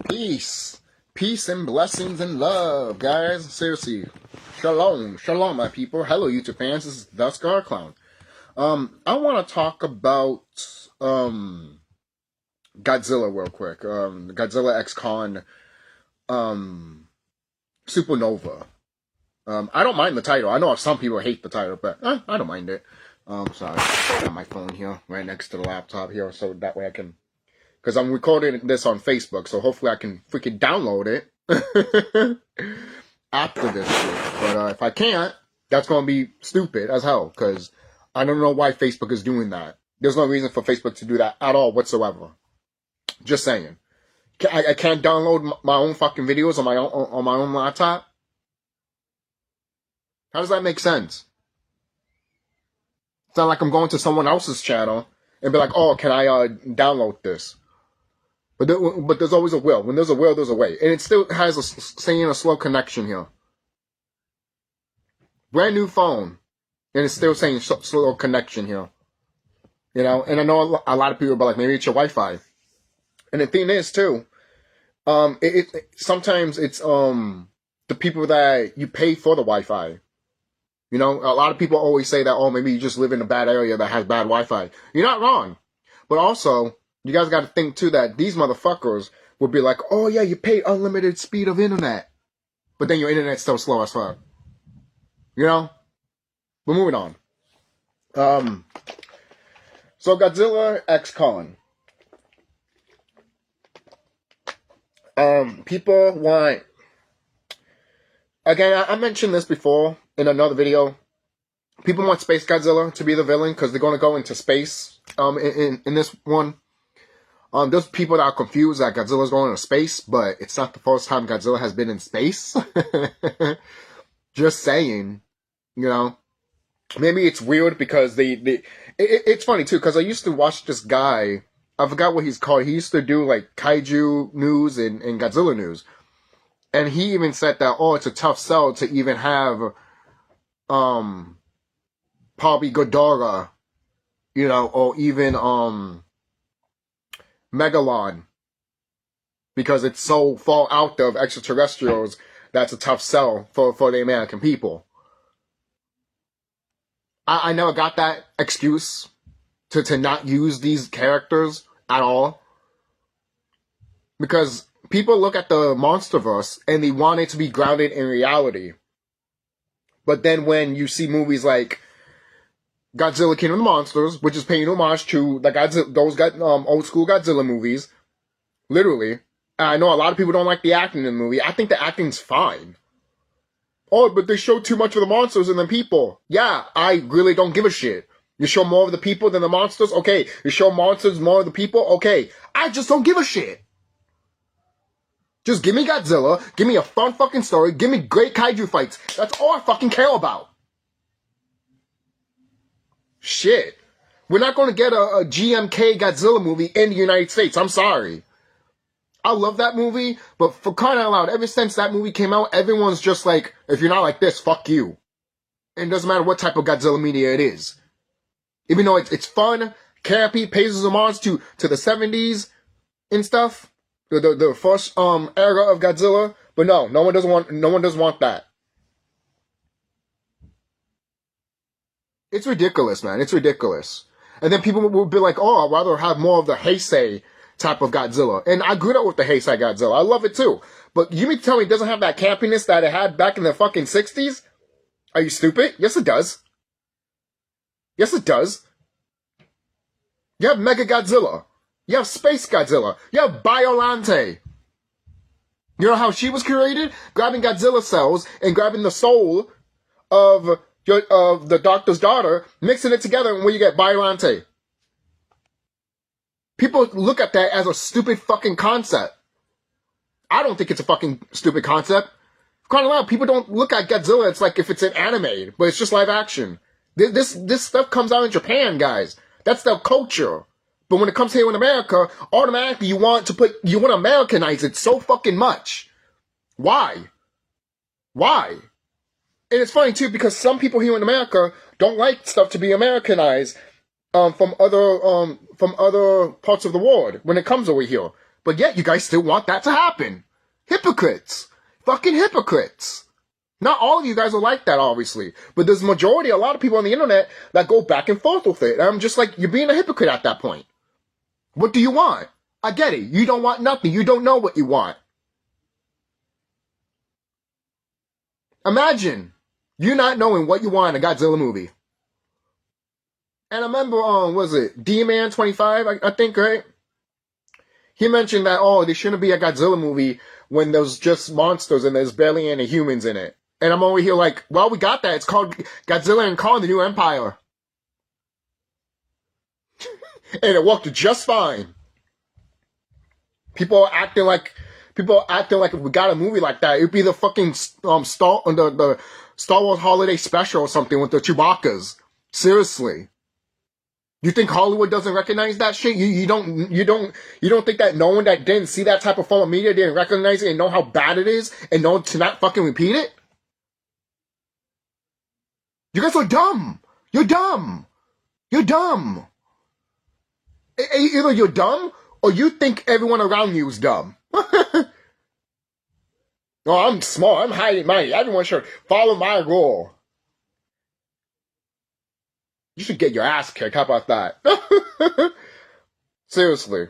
Peace. Peace and blessings and love, guys. Seriously. Shalom. Shalom, my people. Hello, YouTube fans. This is TheSkullKlown. I want to talk about Godzilla real quick. Godzilla X Khan Supernova. I don't mind the title. I know some people hate the title, but I don't mind it. Sorry. I got my phone here right next to the laptop here, so that way I can... Because I'm recording this on Facebook, so hopefully I can freaking download it after this shit. But if I can't, that's going to be stupid as hell, because I don't know why Facebook is doing that. There's no reason for Facebook to do that at all whatsoever. Just saying. I can't download my own fucking videos on my own laptop? How does that make sense? It's not like I'm going to someone else's channel and be like, oh, can I download this? But there's always a will. When there's a will, there's a way. And it still has a slow connection here. Brand new phone. And it's still saying slow connection here. You know? And I know a lot of people are like, maybe it's your Wi-Fi. And the thing is, too, sometimes it's the people that you pay for the Wi-Fi. You know, a lot of people always say that, oh, maybe you just live in a bad area that has bad Wi-Fi. You're not wrong. But also, you guys got to think, too, that these motherfuckers will be like, oh, yeah, you pay unlimited speed of internet. But then your internet's still slow as fuck. You know? But moving on. So Godzilla X Khan. People want... Again, I mentioned this before in another video. People want Space Godzilla to be the villain because they're going to go into space in this one. There's people that are confused that Godzilla's going into space, but it's not the first time Godzilla has been in space. Just saying, you know. Maybe it's weird because it's funny too, because I used to watch this guy, I forgot what he's called. He used to do like kaiju news and Godzilla news. And he even said that, oh, it's a tough sell to even have probably Ghidorah, you know, or even Megalon, because it's so far out of extraterrestrials. That's a tough sell for the American people. I never got that excuse to not use these characters at all, because people look at the Monsterverse and they want it to be grounded in reality. But then when you see movies like Godzilla King of the Monsters, which is paying homage to those old school Godzilla movies, literally. I know a lot of people don't like the acting in the movie. I think the acting's fine. Oh, but they show too much of the monsters than the people. Yeah, I really don't give a shit. You show more of the people than the monsters? Okay. You show monsters more of the people? Okay. I just don't give a shit. Just give me Godzilla, give me a fun fucking story, give me great kaiju fights. That's all I fucking care about. Shit. We're not going to get a GMK Godzilla movie in the United States. I'm sorry. I love that movie, but for crying out loud, ever since that movie came out, everyone's just like, if you're not like this, fuck you. And it doesn't matter what type of Godzilla media it is. Even though it's fun, campy, pays homage to the 70s and stuff. The first era of Godzilla, but no one doesn't want that. It's ridiculous, man. It's ridiculous. And then people will be like, oh, I'd rather have more of the Heisei type of Godzilla. And I grew up with the Heisei Godzilla. I love it too. But you mean to tell me it doesn't have that campiness that it had back in the fucking 60s? Are you stupid? Yes, it does. Yes, it does. You have Mega Godzilla. You have Space Godzilla. You have Biolante. You know how she was created? Grabbing Godzilla cells and grabbing the soul of the doctor's daughter, mixing it together, and where you get Biolante. People look at that as a stupid fucking concept. I don't think it's a fucking stupid concept. Quite a lot of people don't look at Godzilla. It's like if it's an anime, but it's just live action. This stuff comes out in Japan, guys. That's their culture. But when it comes here in America, automatically you want to Americanize it so fucking much. Why? Why? And it's funny too, because some people here in America don't like stuff to be Americanized from other parts of the world when it comes over here. But yet, you guys still want that to happen. Hypocrites. Fucking hypocrites. Not all of you guys are like that, obviously. But there's a lot of people on the internet that go back and forth with it. And I'm just like, you're being a hypocrite at that point. What do you want? I get it. You don't want nothing. You don't know what you want. Imagine you not knowing what you want in a Godzilla movie. And I remember, was it D-Man 25, I think, right? He mentioned that, there shouldn't be a Godzilla movie when there's just monsters and there's barely any humans in it. And I'm over here like, well, we got that. It's called Godzilla and Kong, the New Empire. And it worked just fine. People are acting like if we got a movie like that, it'd be the fucking the Star Wars Holiday Special or something with the Chewbacca's. Seriously. You think Hollywood doesn't recognize that shit? You don't think that no one that didn't see that type of form of media didn't recognize it and know how bad it is and know to not fucking repeat it? You guys are dumb. You're dumb. You're dumb. Either you're dumb or you think everyone around you is dumb. No, I'm smart. I'm high and mighty. Everyone should follow my rule. You should get your ass kicked. How about that? Seriously.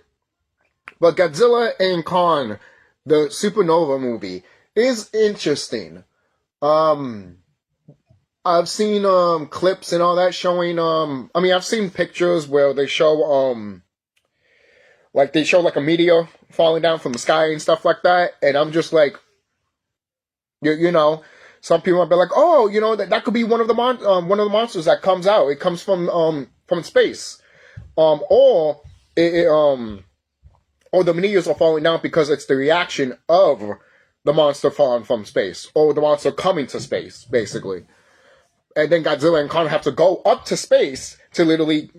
But Godzilla and Kong, the Supernova movie, is interesting. I've seen clips and all that showing I've seen pictures where they show they show like a meteor falling down from the sky and stuff like that, and I'm just like, you know, some people might be like, oh, you know, that could be one of the monsters that comes out. It comes from space, or the meteors are falling down because it's the reaction of the monster falling from space, or the monster coming to space, basically. And then Godzilla and Kong have to go up to space to literally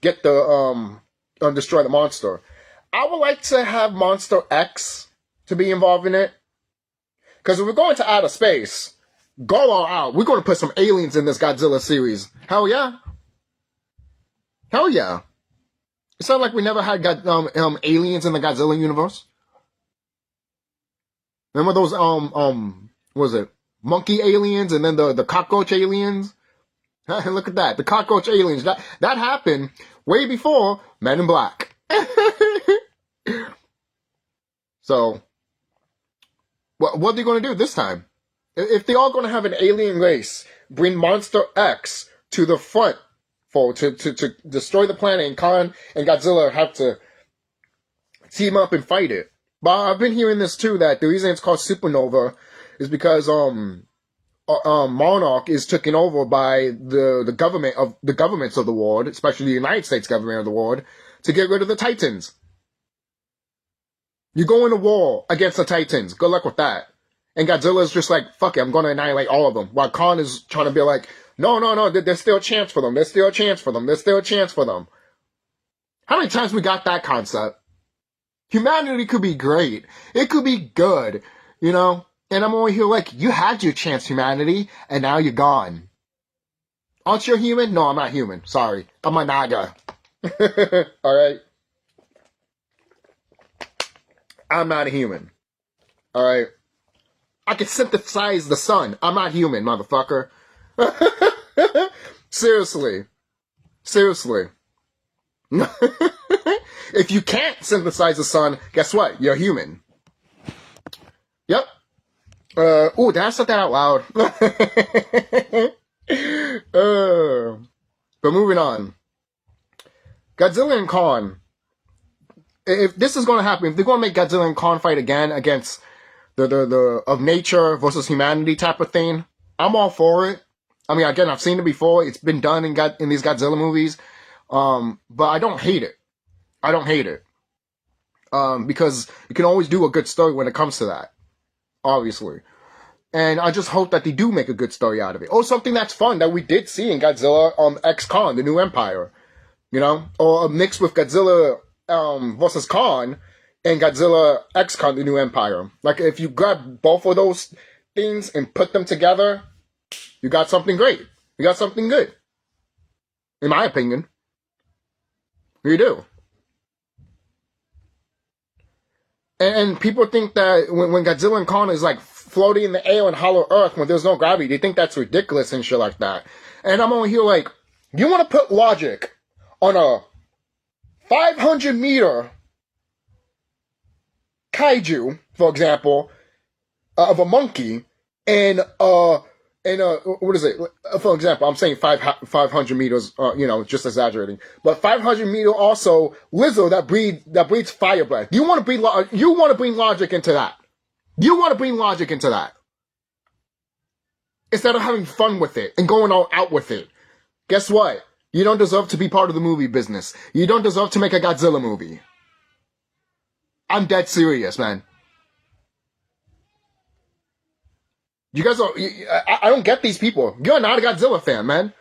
get the destroy the monster. I would like to have Monster X to be involved in it. Because if we're going to outer space, go all out. We're going to put some aliens in this Godzilla series. Hell yeah. Hell yeah. It sounds like we never had aliens in the Godzilla universe. Remember those, what was it? Monkey aliens and then the cockroach aliens? Look at that. The cockroach aliens. That happened way before Men in Black. So, what are they going to do this time? If they are going to have an alien race, bring Monster X to the front to destroy the planet, and Kong and Godzilla have to team up and fight it. But I've been hearing this too, that the reason it's called Supernova is because Monarch is taken over by the governments of the world, especially the United States government of the world, to get rid of the Titans. You go into war against the Titans. Good luck with that. And Godzilla's just like, fuck it, I'm going to annihilate all of them. While Kong is trying to be like, no, there's still a chance for them. There's still a chance for them. There's still a chance for them. How many times we got that concept? Humanity could be great. It could be good, you know? And I'm over here like, you had your chance, humanity, and now you're gone. Aren't you human? No, I'm not human. Sorry. I'm a Naga. Alright? I'm not a human. Alright? I can synthesize the sun. I'm not human, motherfucker. Seriously. If you can't synthesize the sun, guess what? You're human. Yep. Did I say that out loud? But moving on. Godzilla and Kong. If this is going to happen, if they're going to make Godzilla and Kong fight again against the of nature versus humanity type of thing, I'm all for it. I mean, again, I've seen it before. It's been done in these Godzilla movies. But I don't hate it. Because you can always do a good story when it comes to that. Obviously. And I just hope that they do make a good story out of it. Or something that's fun that we did see in Godzilla X Kong, the New Empire. You know? Or a mix with Godzilla versus Kong and Godzilla X Kong, the New Empire. Like, if you grab both of those things and put them together, you got something great. You got something good. In my opinion. You do. And people think that when Godzilla and Kong is like floating in the air on hollow earth when there's no gravity, they think that's ridiculous and shit like that. And I'm over here like, you want to put logic on a 500-meter kaiju, for example, of a monkey, and what is it? For example, I'm saying 500 meters, just exaggerating, but 500 meter also lizard that breathes fire breath. You want to bring logic into that. You want to bring logic into that instead of having fun with it and going all out with it. Guess what? You don't deserve to be part of the movie business. You don't deserve to make a Godzilla movie. I'm dead serious, man. You guys I don't get these people. You're not a Godzilla fan, man.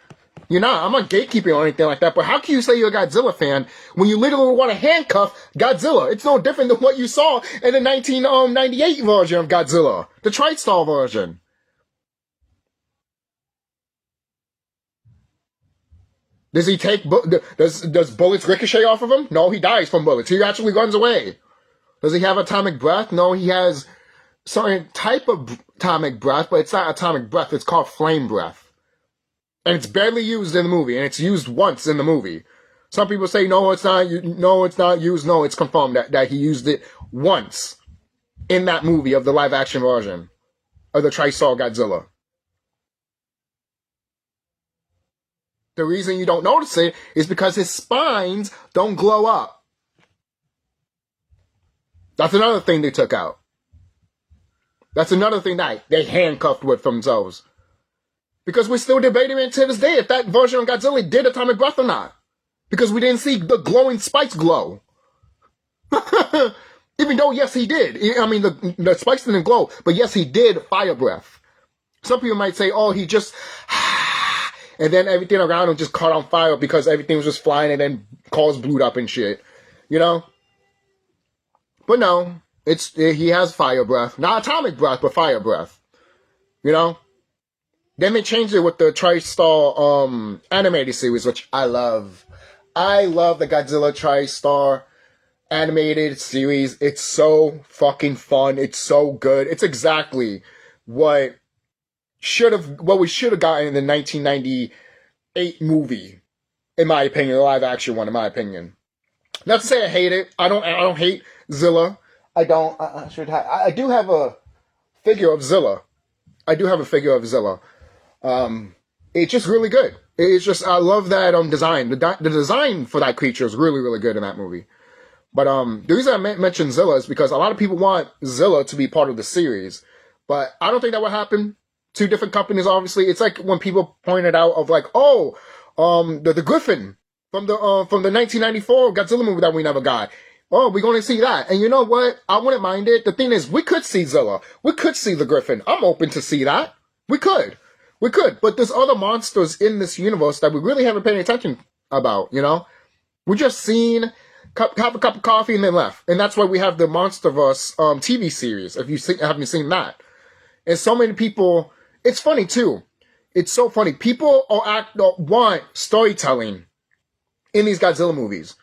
You're not. I'm not gatekeeping or anything like that, but how can you say you're a Godzilla fan when you literally want to handcuff Godzilla? It's no different than what you saw in the 1998 version of Godzilla. The TriStar version. Does he take, does bullets ricochet off of him? No, he dies from bullets. He actually runs away. Does he have atomic breath? No, he has certain type of atomic breath, but it's not atomic breath. It's called flame breath. And it's barely used in the movie, and it's used once in the movie. Some people say, no, it's not used. No, it's confirmed that he used it once in that movie of the live-action version of the TriStar Godzilla. The reason you don't notice it is because his spines don't glow up. That's another thing they took out. That's another thing that they handcuffed with themselves. Because we're still debating it to this day if that version of Godzilla did atomic breath or not. Because we didn't see the glowing spikes glow. Even though, yes, he did. I mean, the spikes didn't glow, but yes, he did fire breath. Some people might say, oh, he just... and then everything around him just caught on fire because everything was just flying and then cars blew up and shit. You know? But no, he has fire breath. Not atomic breath, but fire breath. You know? Then they changed it with the TriStar animated series, which I love. I love the Godzilla TriStar animated series. It's so fucking fun. It's so good. It's exactly what we should have gotten in the 1998 movie, in my opinion, the live action one, in my opinion. Not to say I hate it. I don't hate Zilla. I don't. I do have a figure of Zilla. It's just really good. It's just, I love that design. The design for that creature is really, really good in that movie. But the reason I mentioned Zilla is because a lot of people want Zilla to be part of the series, but I don't think that would happen. Two different companies, obviously. It's like when people pointed out of like, the Griffin from the 1994 Godzilla movie that we never got. Oh, we're going to see that. And you know what? I wouldn't mind it. The thing is, we could see Zilla. We could see the Griffin. I'm open to see that. We could. But there's other monsters in this universe that we really haven't paid attention about, you know? We just seen, have a cup of coffee and then left. And that's why we have the Monsterverse TV series, if you haven't seen that. And so many people, it's funny too. It's so funny. People want storytelling in these Godzilla movies.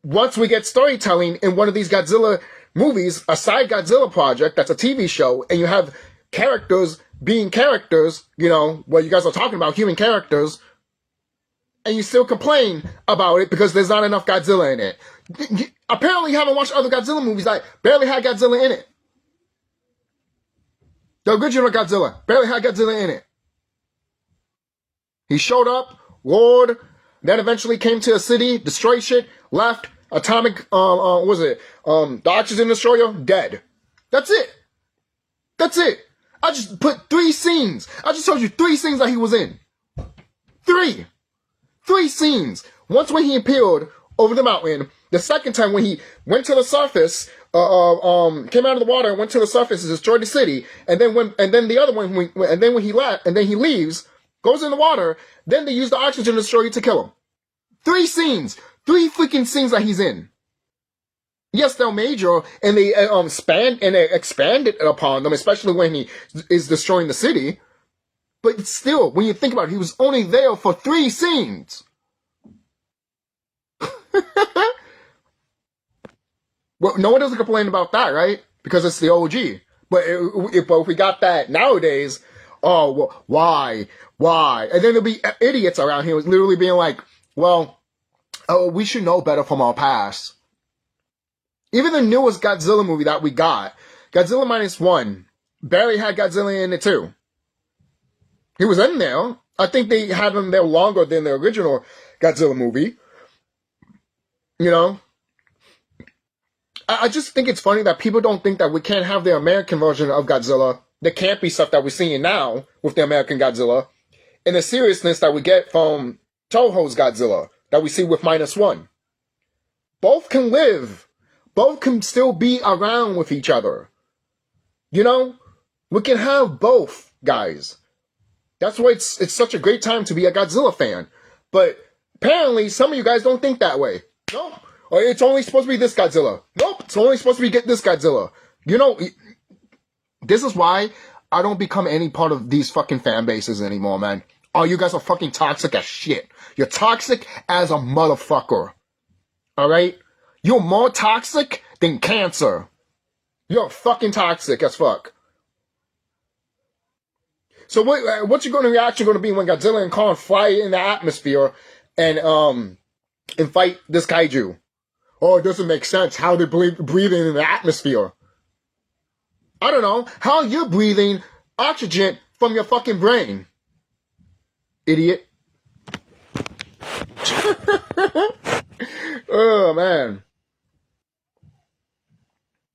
Once we get storytelling in one of these Godzilla movies, a side Godzilla project that's a TV show, and you have characters being characters, you know, what you guys are talking about, human characters, and you still complain about it because there's not enough Godzilla in it. Apparently you haven't watched other Godzilla movies that barely had Godzilla in it. The original Godzilla barely had Godzilla in it. He showed up, roared, then eventually came to a city, destroyed shit, left, atomic, the oxygen destroyer, dead. That's it. I just put 3 scenes. I just told you 3 scenes that he was in. 3 scenes. Once when he appeared over the mountain. The second time when he went to the surface, came out of the water and went to the surface and destroyed the city. And then the other one, when he left, and then he leaves, goes in the water. Then they use the oxygen destroyer to kill him. 3 scenes. 3 freaking scenes that he's in. Yes, they're major, and they expanded upon them, especially when he is destroying the city. But still, when you think about it, he was only there for 3 scenes. Well, no one doesn't complain about that, right? Because it's the OG. But if we got that nowadays, oh, well, why? And then there'll be idiots around here literally being like, well, oh, we should know better from our past. Even the newest Godzilla movie that we got, Godzilla -1, barely had Godzilla in it too. He was in there. I think they had him there longer than the original Godzilla movie. You know? I just think it's funny that people don't think that we can't have the American version of Godzilla, the campy stuff that we're seeing now with the American Godzilla, and the seriousness that we get from Toho's Godzilla that we see with -1. Both can live. Both can still be around with each other. You know? We can have both, guys. That's why it's such a great time to be a Godzilla fan. But apparently, some of you guys don't think that way. Nope. Or it's only supposed to be this Godzilla. Nope. It's only supposed to be this Godzilla. You know, this is why I don't become any part of these fucking fan bases anymore, man. Oh, you guys are fucking toxic as shit. You're toxic as a motherfucker. Alright? You're more toxic than cancer. You're fucking toxic as fuck. So what's your reaction going to be when Godzilla and Kong fly in the atmosphere and fight this kaiju? Oh, it doesn't make sense how they're breathing in the atmosphere. I don't know. How you're breathing oxygen from your fucking brain. Idiot. Oh, man.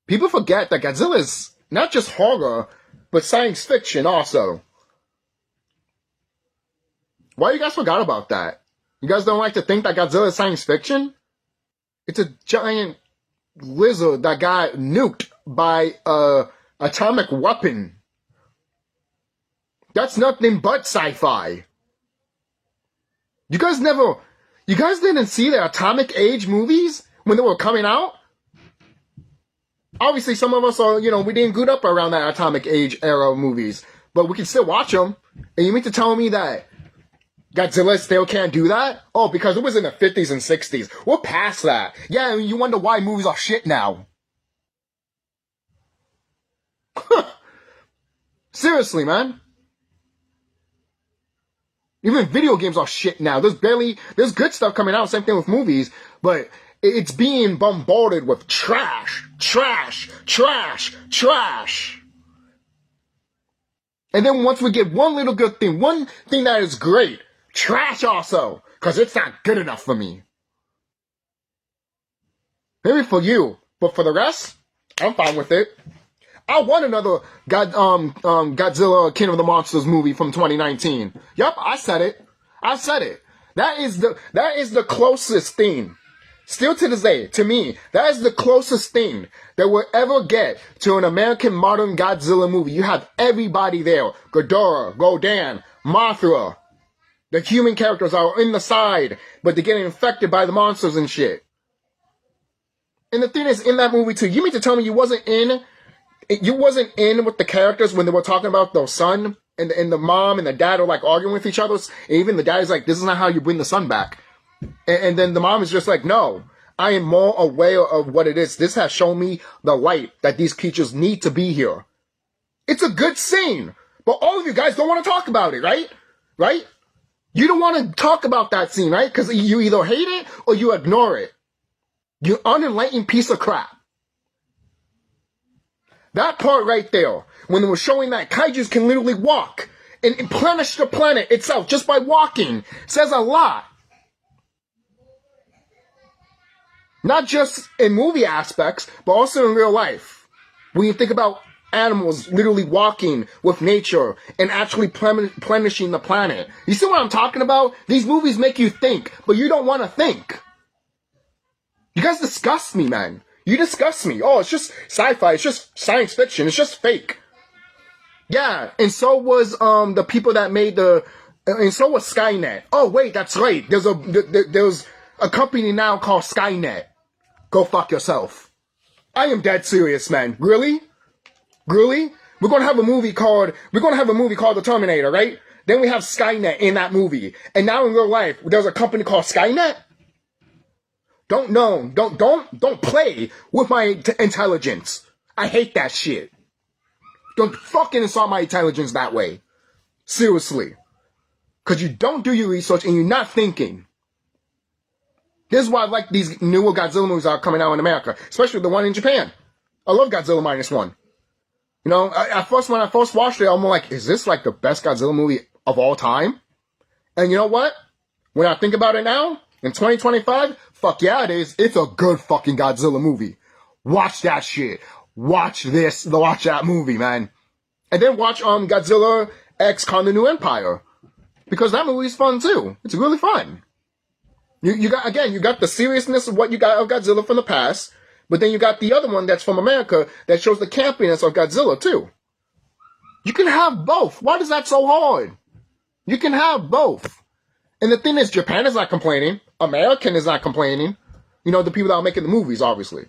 People forget that Godzilla is not just horror, but science fiction also. Why you guys forgot about that? You guys don't like to think that Godzilla is science fiction? It's a giant lizard that got nuked by a atomic weapon. That's nothing but sci-fi. You guys didn't see the Atomic Age movies when they were coming out? Obviously, some of us are, we didn't grow up around that Atomic Age era movies, but we can still watch them. And you mean to tell me that Godzilla still can't do that? Oh, because it was in the 50s and 60s. We're past that. Yeah, you wonder why movies are shit now. Seriously, man. Even video games are shit now. There's good stuff coming out, same thing with movies, but it's being bombarded with trash. And then once we get one little good thing, one thing that is great, trash also, because it's not good enough for me. Maybe for you, but for the rest, I'm fine with it. I want another Godzilla King of the Monsters movie from 2019. Yup, I said it. That is the closest thing. Still to this day, to me, that is the closest thing that we'll ever get to an American modern Godzilla movie. You have everybody there. Ghidorah, Rodan, Mothra. The human characters are in the side, but they're getting infected by the monsters and shit. And the thing is, in that movie too, you mean to tell me you wasn't in with the characters when they were talking about the son and the mom and the dad are like arguing with each other? And even the dad's like, this is not how you bring the son back. And then the mom is just like, no, I am more aware of what it is. This has shown me the light that these creatures need to be here. It's a good scene. But all of you guys don't want to talk about it, right? Right? You don't want to talk about that scene, right? Because you either hate it or you ignore it. You unenlightened piece of crap. That part right there, when they were showing that kaijus can literally walk and replenish the planet itself just by walking, says a lot. Not just in movie aspects, but also in real life. When you think about animals literally walking with nature and actually replenishing the planet. You see what I'm talking about? These movies make you think, but you don't want to think. You guys disgust me, man. You disgust me. Oh, it's just sci-fi. It's just science fiction. It's just fake. Yeah, and so was the people that made and so was Skynet. Oh, wait, that's right. There's a company now called Skynet. Go fuck yourself. I am dead serious, man. Really? Really? We're gonna have a movie called The Terminator, right? Then we have Skynet in that movie. And now in real life, there's a company called Skynet? Don't play with my intelligence. I hate that shit. Don't fucking insult my intelligence that way. Seriously. Because you don't do your research and you're not thinking. This is why I like these newer Godzilla movies that are coming out in America. Especially the one in Japan. I love Godzilla -1. You know, when I first watched it, I'm like, is this like the best Godzilla movie of all time? And you know what? When I think about it now, in 2025, fuck yeah it is. It's a good fucking Godzilla movie. Watch that shit. Watch that movie, man. And then watch Godzilla X Kong the New Empire. Because that movie is fun too. It's really fun. You got the seriousness of what you got of Godzilla from the past, but then you got the other one that's from America that shows the campiness of Godzilla too. You can have both. Why is that so hard? You can have both. And the thing is, Japan is not complaining. American is not complaining. You know, the people that are making the movies, obviously.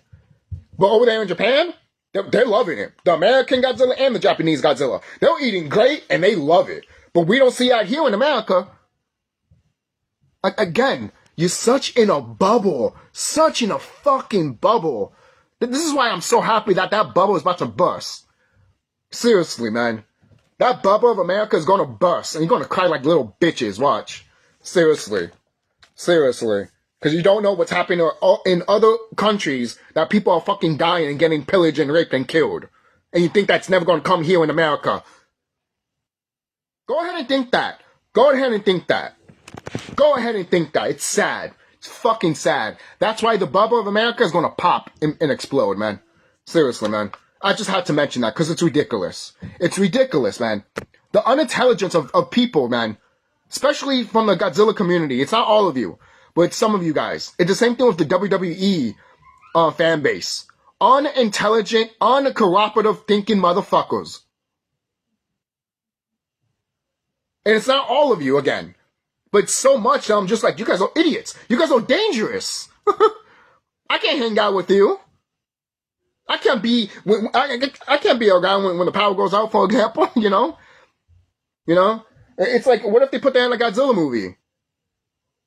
But over there in Japan, they're loving it. The American Godzilla and the Japanese Godzilla. They're eating great and they love it. But we don't see that here in America. Again, you're such in a bubble. Such in a fucking bubble. This is why I'm so happy that bubble is about to burst. Seriously, man. That bubble of America is going to burst. And you're going to cry like little bitches. Watch. Seriously. Seriously. Because you don't know what's happening in other countries that people are fucking dying and getting pillaged and raped and killed. And you think that's never going to come here in America. Go ahead and think that. Go ahead and think that. Go ahead and think that. It's sad. It's fucking sad. That's why the bubble of America is going to pop and explode, man. Seriously, man. I just had to mention that because it's ridiculous. It's ridiculous, man. The unintelligence of people, man. Especially from the Godzilla community. It's not all of you. But some of you guys. It's the same thing with the WWE fan base. Unintelligent, uncooperative thinking motherfuckers. And it's not all of you, again. But so much that I'm just like, you guys are idiots. You guys are dangerous. I can't hang out with you. I can't be around when the power goes out, for example, you know? You know? It's like, what if they put that in a Godzilla movie?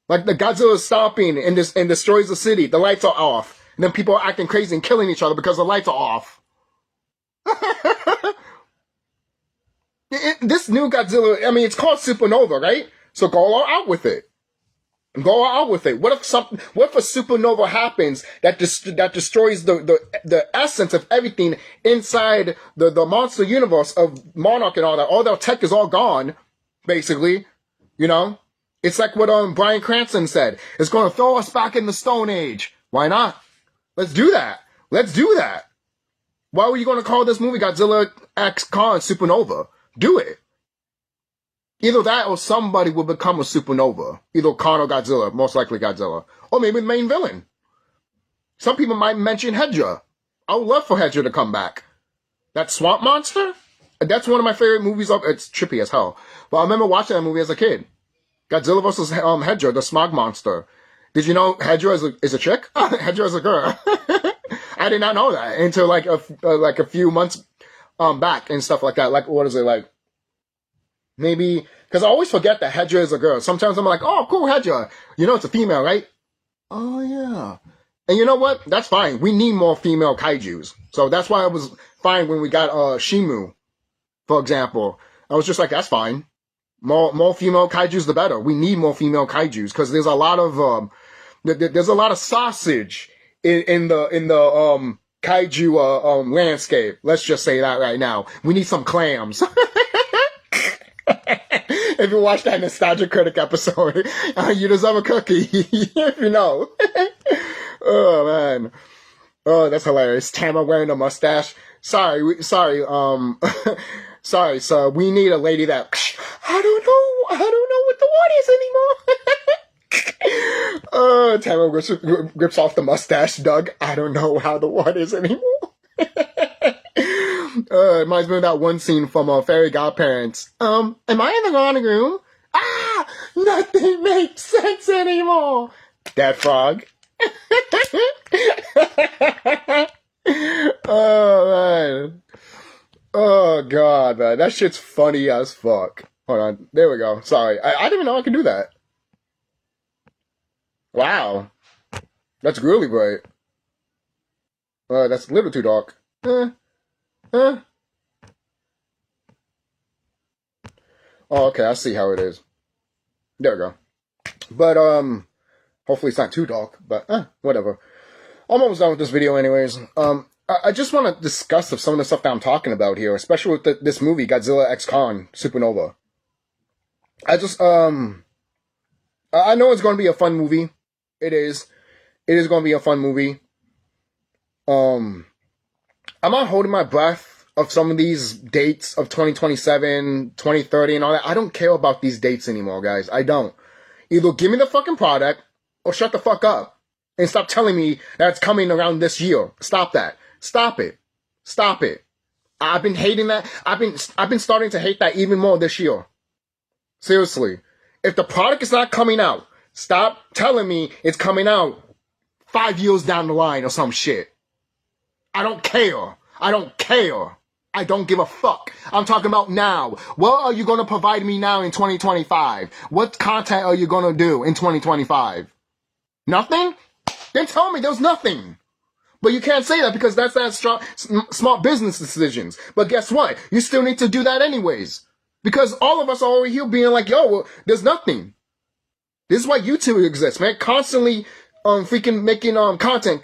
Like the Godzilla is stomping and destroys the city. The lights are off. And then people are acting crazy and killing each other because the lights are off. This new Godzilla, I mean, it's called Supernova, right? So go all out with it. Go all out with it. What if a supernova happens that destroys the essence of everything inside the monster universe of Monarch and all that? All their tech is all gone, basically. You know? It's like what Bryan Cranston said. It's going to throw us back in the Stone Age. Why not? Let's do that. Let's do that. Why were you going to call this movie Godzilla X Kong Supernova? Do it. Either that or somebody will become a supernova. Either Kong or Godzilla. Most likely Godzilla. Or maybe the main villain. Some people might mention Hedra. I would love for Hedra to come back. That swamp monster? That's one of my favorite movies. It's trippy as hell. But I remember watching that movie as a kid. Godzilla vs. Hedra, the smog monster. Did you know Hedra is a chick? Hedra is a girl. I did not know that until like a few months back and stuff like that. Like, what is it like? Maybe, because I always forget that Hedra is a girl. Sometimes I'm like, oh, cool, Hedra. You know, it's a female, right? Oh, yeah. And you know what? That's fine. We need more female kaijus. So that's why I was fine when we got Shimu, for example. I was just like, that's fine. More female kaijus, the better. We need more female kaijus because there's a lot of sausage in the kaiju landscape. Let's just say that right now. We need some clams. If you watch that Nostalgia Critic episode, you deserve a cookie. If you know. Oh, man. Oh, that's hilarious. Tama wearing a mustache. Sorry, sorry, so we need a lady that, I don't know what the word is anymore. Oh, Tama grips off the mustache, Doug. I don't know how the word is anymore. It reminds me of that one scene from Fairy Godparents. Am I in the wrong room? Ah! Nothing makes sense anymore! That frog. Oh, man. Oh, God, man. That shit's funny as fuck. Hold on. There we go. Sorry. I didn't even know I could do that. Wow. That's really bright. That's a little too dark. Oh, okay, I see how it is. There we go. But, hopefully it's not too dark, but, whatever. I'm almost done with this video anyways. I just want to discuss some of the stuff that I'm talking about here, especially with this movie, Godzilla x Kong, Supernova. I know it's going to be a fun movie. It is. It is going to be a fun movie. I'm not holding my breath of some of these dates of 2027, 2030 and all that. I don't care about these dates anymore, guys. I don't. Either give me the fucking product or shut the fuck up and stop telling me that it's coming around this year. Stop that. Stop it. Stop it. I've been hating that. I've been starting to hate that even more this year. Seriously. If the product is not coming out, stop telling me it's coming out 5 years down the line or some shit. I don't care. I don't care. I don't give a fuck. I'm talking about now. What are you going to provide me now in 2025? What content are you going to do in 2025? Nothing? Then tell me there's nothing. But you can't say that because that's smart business decisions. But guess what? You still need to do that anyways. Because all of us are over here being like, yo, well, there's nothing. This is why YouTube exists, man. Constantly freaking making content.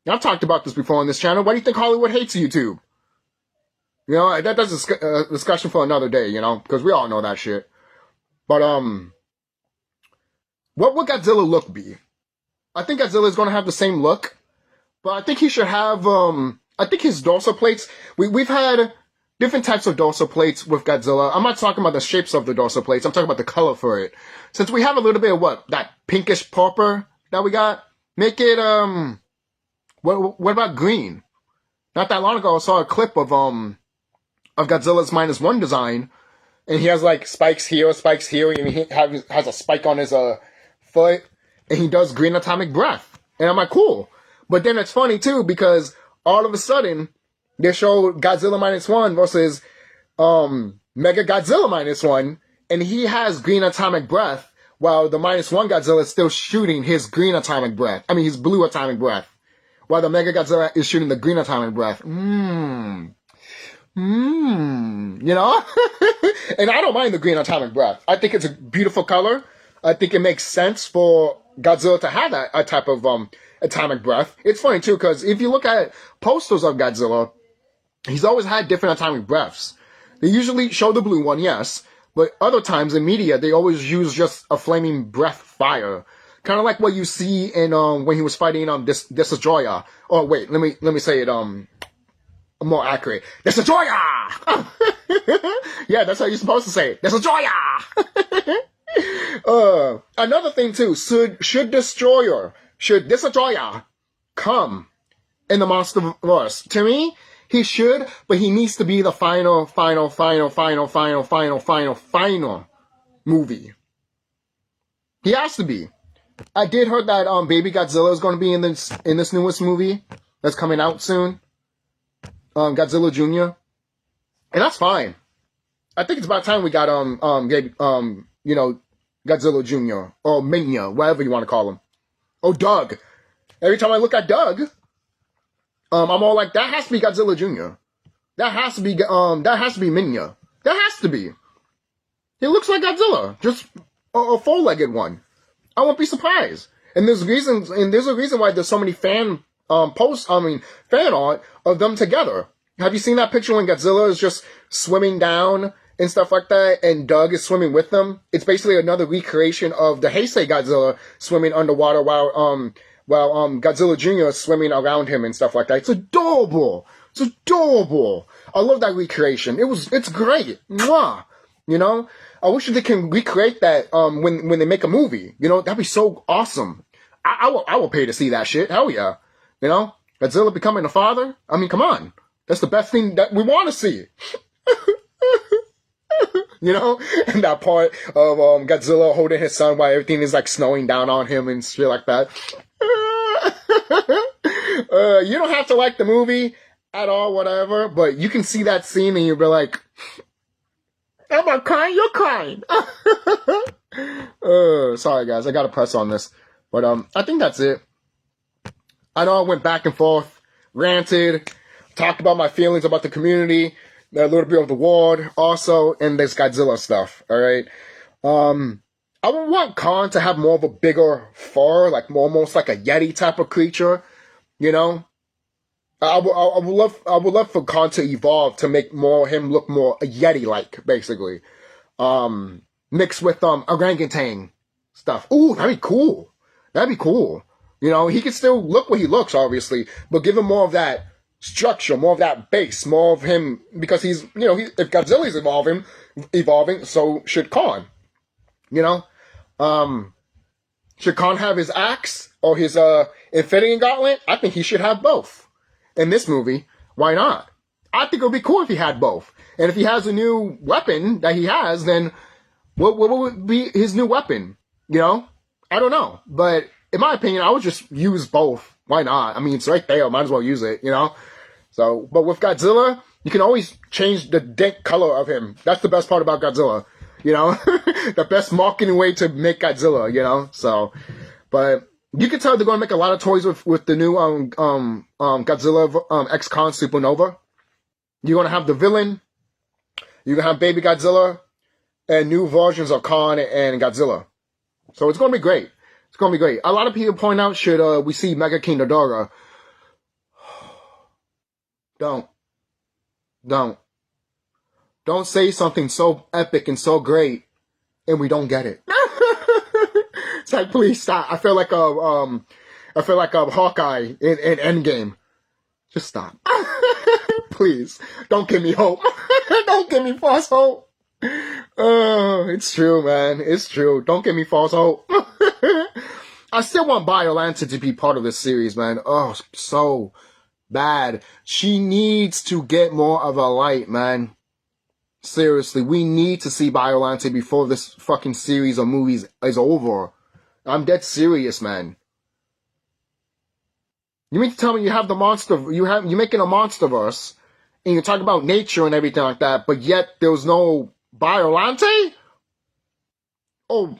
Now, I've talked about this before on this channel. Why do you think Hollywood hates YouTube? You know, that's a discussion for another day, you know, because we all know that shit. But, what would Godzilla look be? I think Godzilla is going to have the same look, but I think he should have, I think his dorsal plates, we've had different types of dorsal plates with Godzilla. I'm not talking about the shapes of the dorsal plates. I'm talking about the color for it. Since we have a little bit of that pinkish purple that we got, make it, what about green? Not that long ago, I saw a clip of Godzilla's -1 design, and he has like spikes here, and he has a spike on his foot, and he does green atomic breath. And I'm like, cool. But then it's funny too, because all of a sudden, they show Godzilla -1 versus Mega Godzilla -1, and he has green atomic breath, while the -1 Godzilla is still shooting his green atomic breath. I mean, his blue atomic breath. While the Mega Godzilla is shooting the green atomic breath. You know? And I don't mind the green atomic breath. I think it's a beautiful color. I think it makes sense for Godzilla to have that type of atomic breath. It's funny too, because if you look at posters of Godzilla, he's always had different atomic breaths. They usually show the blue one, yes, but other times in media, they always use just a flaming breath fire. Kind of like what you see in when he was fighting Destroyer. Oh wait, let me say it more accurate. Destroyer. Yeah, that's how you're supposed to say it. Destroyer. Another thing too. Should Destroyer come in the Monsterverse? To me, he should, but he needs to be the final movie. He has to be. I did heard that Baby Godzilla is going to be in this newest movie that's coming out soon. Godzilla Jr. And that's fine. I think it's about time we got you know, Godzilla Jr. or Minya, whatever you want to call him. Oh, Doug. Every time I look at Doug, I'm all like, that has to be Godzilla Jr. That has to be Minya. That has to be. He looks like Godzilla, just a four-legged one. I won't be surprised. And there's a reason why there's so many fan art of them together. Have you seen that picture when Godzilla is just swimming down and stuff like that, and Doug is swimming with them? It's basically another recreation of the Heisei Godzilla swimming underwater while Godzilla Jr. is swimming around him and stuff like that. It's adorable. It's adorable. I love that recreation. It's great. Mwah. You know? I wish they can recreate that when they make a movie. You know, that'd be so awesome. I will pay to see that shit. Hell yeah. You know? Godzilla becoming a father? I mean, come on. That's the best thing that we want to see. You know? And that part of Godzilla holding his son while everything is like snowing down on him and shit like that. You don't have to like the movie at all, whatever, but you can see that scene and you'll be like, am I crying? You're crying. Sorry guys, I gotta press on this. But I think that's it. I know I went back and forth, ranted, talked about my feelings about the community, a little bit of the ward also, and this Godzilla stuff. All right. I would want Khan to have more of a bigger fur, like almost like a Yeti type of creature. You know, I would love for Khan to evolve to make him look more Yeti-like, basically. Mixed with orangutan stuff. Ooh, that'd be cool. That'd be cool. You know, he can still look what he looks, obviously, but give him more of that structure, more of that base, more of him, because he's, you know, if Godzilla's evolving, so should Khan. You know, should Khan have his axe or his Infinity Gauntlet? I think he should have both. In this movie, why not? I think it would be cool if he had both. And if he has a new weapon that he has, then what would be his new weapon? You know? I don't know. But in my opinion, I would just use both. Why not? I mean, it's right there. Might as well use it, you know? So, but with Godzilla, you can always change the dent color of him. That's the best part about Godzilla. You know? The best marketing way to make Godzilla, you know? So, but you can tell they're going to make a lot of toys with the new Godzilla X-Con Supernova. You're going to have the villain. You're going to have Baby Godzilla. And new versions of Khan and Godzilla. So it's going to be great. It's going to be great. A lot of people point out, should we see Mega King Ghidorah? Don't say something so epic and so great and we don't get it. It's like, please stop. I feel like a Hawkeye in Endgame. Just stop. Please. Don't give me hope. Don't give me false hope. It's true, man. It's true. Don't give me false hope. I still want Biollante to be part of this series, man. Oh, so bad. She needs to get more of a light, man. Seriously, we need to see Biollante before this fucking series of movies is over. I'm dead serious, man. You mean to tell me you have the monster, you're making a monsterverse, and you're talking about nature and everything like that, but yet there was no Biollante? Oh,